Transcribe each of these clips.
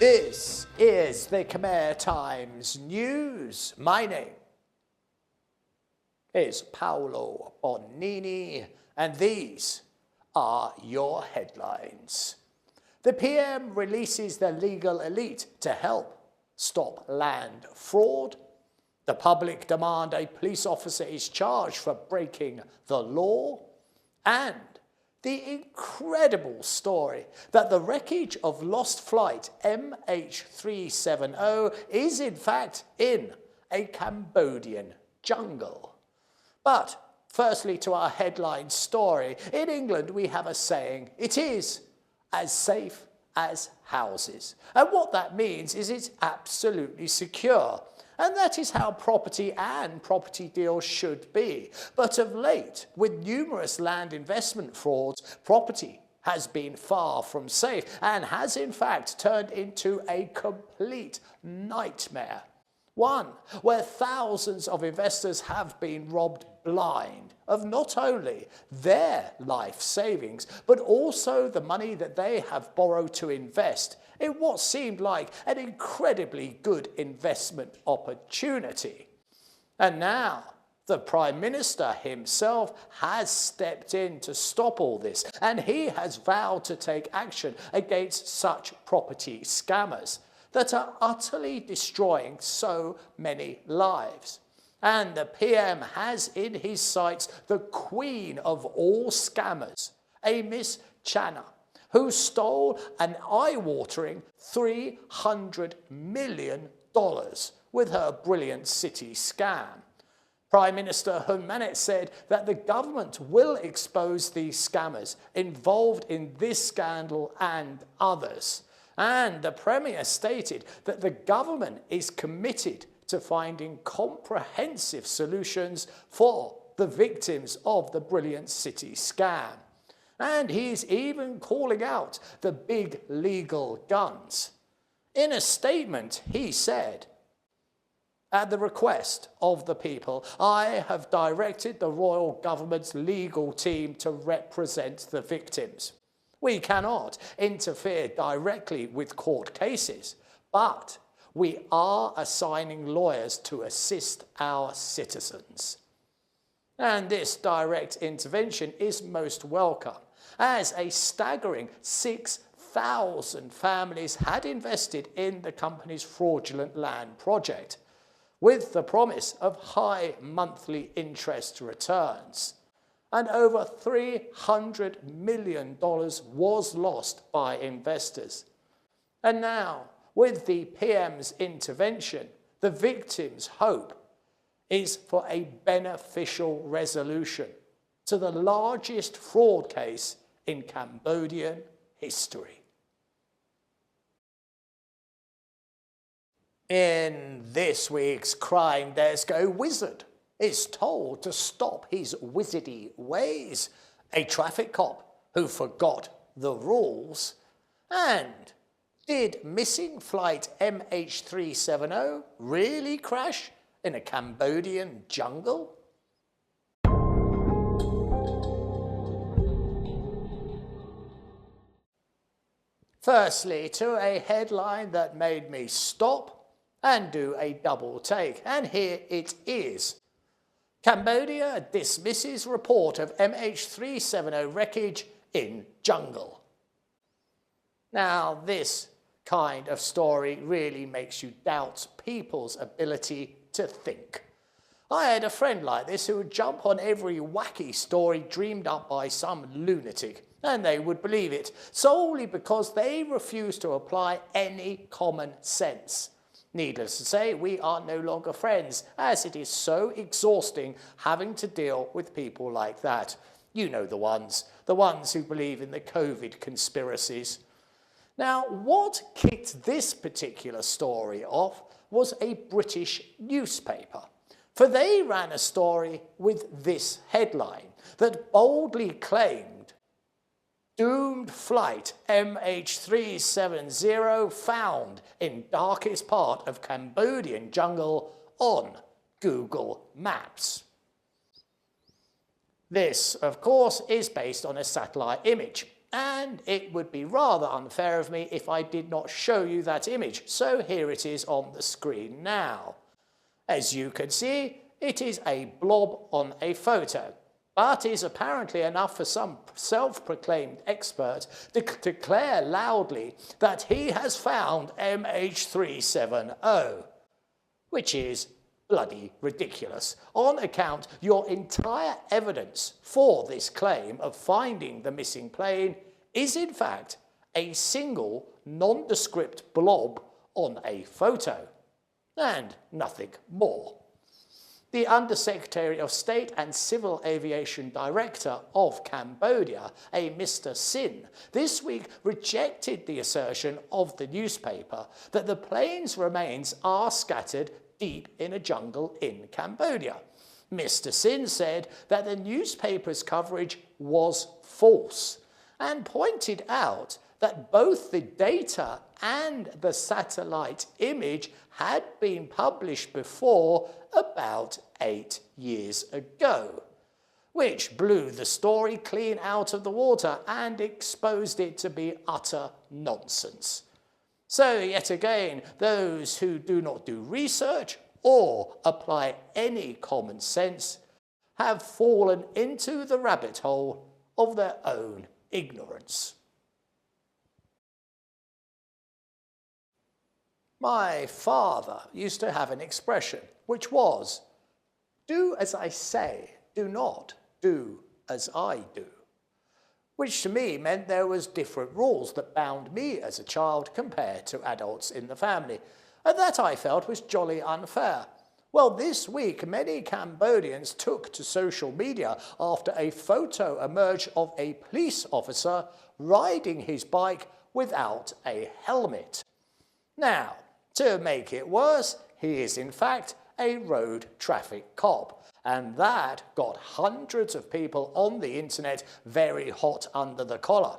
This is the Khmer Times News. My name is Paolo Bonini, and these are your headlines. The PM releases the legal elite to help stop land fraud. The public demand a police officer is charged for breaking the law. And the incredible story that the wreckage of lost flight MH370 is in fact in a Cambodian jungle. But firstly, to our headline story. In England, we have a saying, it is as safe as houses. And what that means is it's absolutely secure. And that is how property and property deals should be. But of late, with numerous land investment frauds, property has been far from safe and has in fact turned into a complete nightmare. One where thousands of investors have been robbed blind of not only their life savings, but also the money that they have borrowed to invest in what seemed like an incredibly good investment opportunity. And now the Prime Minister himself has stepped in to stop all this, and he has vowed to take action against such property scammers that are utterly destroying so many lives. And the PM has in his sights the queen of all scammers, a Miss Channa, who stole an eye-watering $300 million with her brilliant city scam. Prime Minister Hun Manet said that the government will expose these scammers involved in this scandal and others. And the Premier stated that the government is committed to finding comprehensive solutions for the victims of the brilliant city scam. And he's even calling out the big legal guns. In a statement, he said, "At the request of the people, I have directed the royal government's legal team to represent the victims. We cannot interfere directly with court cases, but we are assigning lawyers to assist our citizens." And this direct intervention is most welcome, as a staggering 6,000 families had invested in the company's fraudulent land project, with the promise of high monthly interest returns. And over $300 million was lost by investors. And now, with the PM's intervention, the victims' hope is for a beneficial resolution to the largest fraud case in Cambodian history. In this week's Crime Desk, a wizard is told to stop his wizardy ways, a traffic cop who forgot the rules, and did missing flight MH370 really crash in a Cambodian jungle? Firstly, to a headline that made me stop and do a double take, and here it is. Cambodia dismisses report of MH370 wreckage in jungle. Now, this kind of story really makes you doubt people's ability to think. I had a friend like this who would jump on every wacky story dreamed up by some lunatic, and they would believe it, solely because they refuse to apply any common sense. Needless to say, we are no longer friends, as it is so exhausting having to deal with people like that. You know the ones who believe in the COVID conspiracies. Now, what kicked this particular story off was a British newspaper, for they ran a story with this headline that boldly claimed, "Doomed flight MH370 found in darkest part of Cambodian jungle on Google Maps." This, of course, is based on a satellite image. And it would be rather unfair of me if I did not show you that image, so here it is on the screen now. As you can see, it is a blob on a photo, but is apparently enough for some self-proclaimed expert to declare loudly that he has found MH370, which is bloody ridiculous, on account your entire evidence for this claim of finding the missing plane is in fact a single nondescript blob on a photo, and nothing more. The Undersecretary of State and Civil Aviation Director of Cambodia, a Mr. Sin, this week rejected the assertion of the newspaper that the plane's remains are scattered deep in a jungle in Cambodia. Mr. Sin said that the newspaper's coverage was false and pointed out that both the data and the satellite image had been published before about 8 years ago, which blew the story clean out of the water and exposed it to be utter nonsense. So yet again, those who do not do research or apply any common sense have fallen into the rabbit hole of their own ignorance. My father used to have an expression which was, "Do as I say, do not do as I do," which to me meant there was different rules that bound me as a child compared to adults in the family, and that I felt was jolly unfair. Well, this week many Cambodians took to social media after a photo emerged of a police officer riding his bike without a helmet. Now, to make it worse, he is in fact a road traffic cop, and that got hundreds of people on the internet very hot under the collar.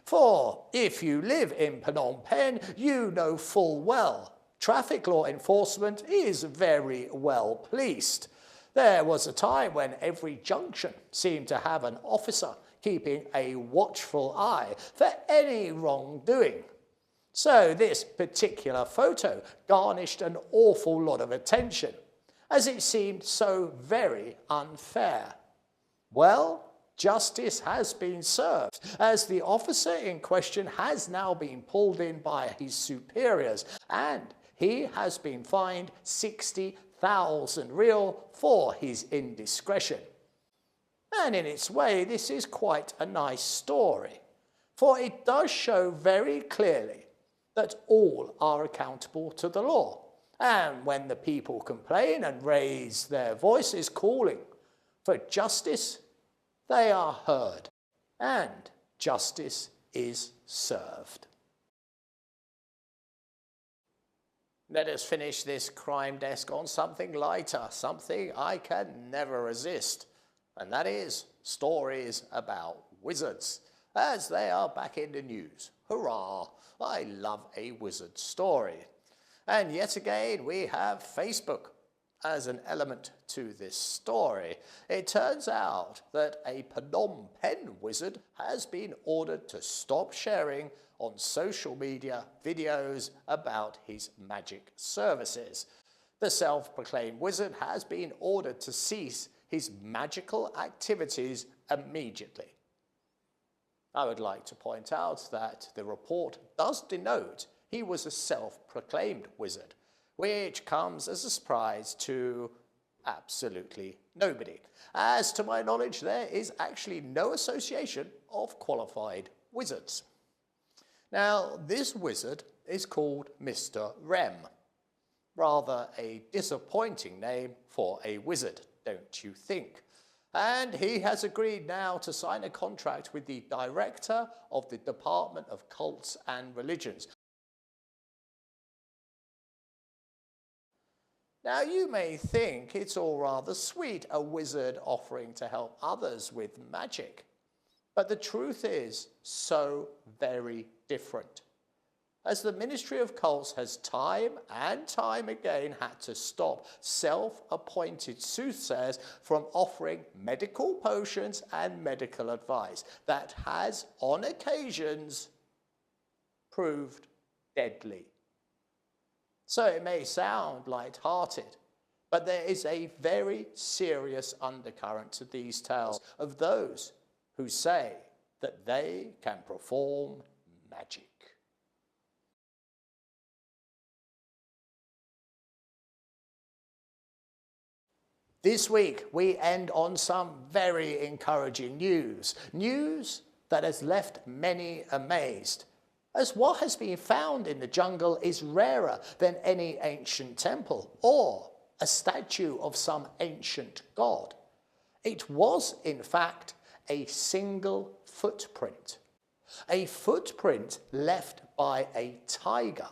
For if you live in Phnom Penh, you know full well traffic law enforcement is very well policed. There was a time when every junction seemed to have an officer keeping a watchful eye for any wrongdoing. So this particular photo garnished an awful lot of attention, as it seemed so very unfair. Well, justice has been served, as the officer in question has now been pulled in by his superiors, and he has been fined 60,000 real for his indiscretion. And in its way, this is quite a nice story, for it does show very clearly that all are accountable to the law. And when the people complain and raise their voices calling for justice, they are heard and justice is served. Let us finish this crime desk on something lighter, something I can never resist, and that is stories about wizards, as they are back in the news. Hurrah! I love a wizard story. And yet again, we have Facebook as an element to this story. It turns out that a Phnom Penh wizard has been ordered to stop sharing on social media videos about his magic services. The self-proclaimed wizard has been ordered to cease his magical activities immediately. I would like to point out that the report does denote he was a self-proclaimed wizard, which comes as a surprise to absolutely nobody. As to my knowledge, there is actually no association of qualified wizards. Now, this wizard is called Mr. Rem. Rather a disappointing name for a wizard, don't you think? And he has agreed now to sign a contract with the director of the Department of Cults and Religions. Now, you may think it's all rather sweet, a wizard offering to help others with magic. But the truth is so very different. as the Ministry of Cults has time and time again had to stop self-appointed soothsayers from offering medical potions and medical advice that has, on occasions, proved deadly. So it may sound light-hearted, but there is a very serious undercurrent to these tales of those who say that they can perform magic. This week, we end on some very encouraging news. News that has left many amazed, as what has been found in the jungle is rarer than any ancient temple or a statue of some ancient god. It was, in fact, a single footprint. A footprint left by a tiger.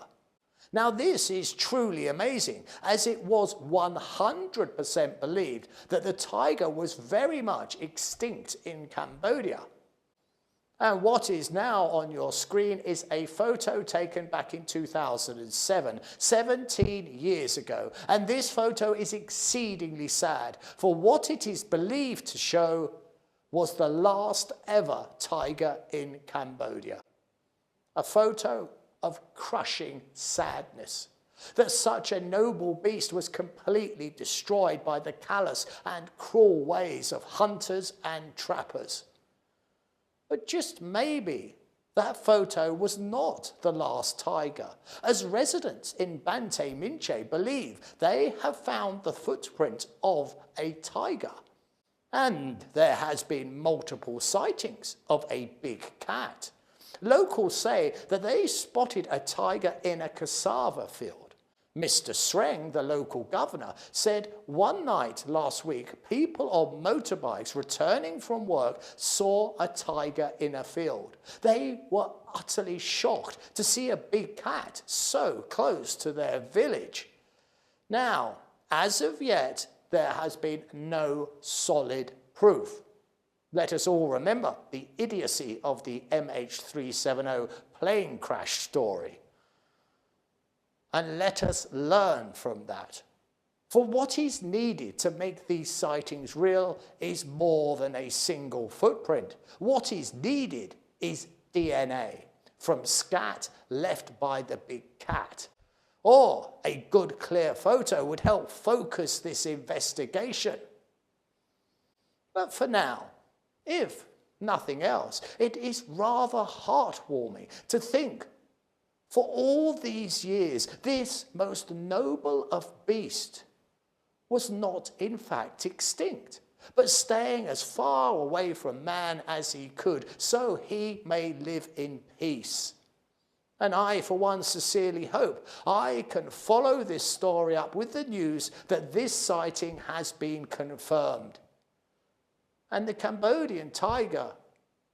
Now this is truly amazing, as it was 100% believed that the tiger was very much extinct in Cambodia. And what is now on your screen is a photo taken back in 2007, 17 years ago. And this photo is exceedingly sad, for what it is believed to show was the last ever tiger in Cambodia. A photo of crushing sadness, that such a noble beast was completely destroyed by the callous and cruel ways of hunters and trappers. But just maybe that photo was not the last tiger, as residents in Banteay Minche believe they have found the footprint of a tiger. And there has been multiple sightings of a big cat. Locals say that they spotted a tiger in a cassava field. Mr. Sreng, the local governor, said one night last week, people on motorbikes returning from work saw a tiger in a field. They were utterly shocked to see a big cat so close to their village. Now, as of yet, there has been no solid proof. Let us all remember the idiocy of the MH370 plane crash story. And let us learn from that. For what is needed to make these sightings real is more than a single footprint. What is needed is DNA from scat left by the big cat. Or a good clear photo would help focus this investigation. But for now, if nothing else, it is rather heartwarming to think for all these years, this most noble of beasts was not in fact extinct, but staying as far away from man as he could, so he may live in peace. And I, for one, sincerely hope I can follow this story up with the news that this sighting has been confirmed. And the Cambodian tiger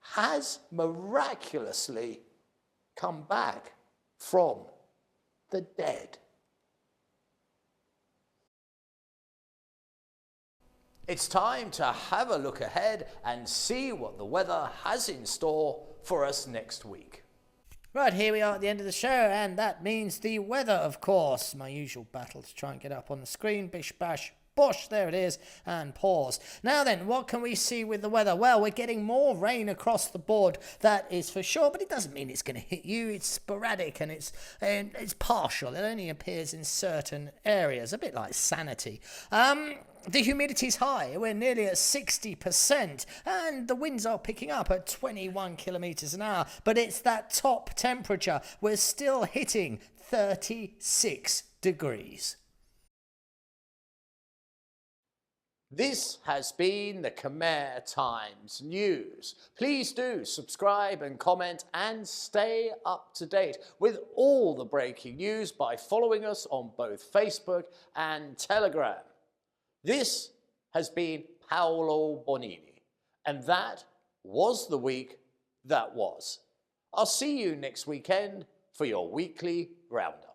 has miraculously come back from the dead. It's time to have a look ahead and see what the weather has in store for us next week. Right, here we are at the end of the show, and that means the weather, of course. My usual battle to try and get up on the screen. Bish, bash, bosh, there it is, and pause. Now then, what can we see with the weather? Well, we're getting more rain across the board, that is for sure, but it doesn't mean it's going to hit you. It's sporadic and it's partial. It only appears in certain areas, a bit like sanity. The humidity's high. We're nearly at 60%, and the winds are picking up at 21 kilometers an hour, but it's that top temperature. We're still hitting 36 degrees. This has been the Khmer Times News. Please do subscribe and comment and stay up to date with all the breaking news by following us on both Facebook and Telegram. This has been Paolo Bonini, and that was the week that was. I'll see you next weekend for your weekly roundup.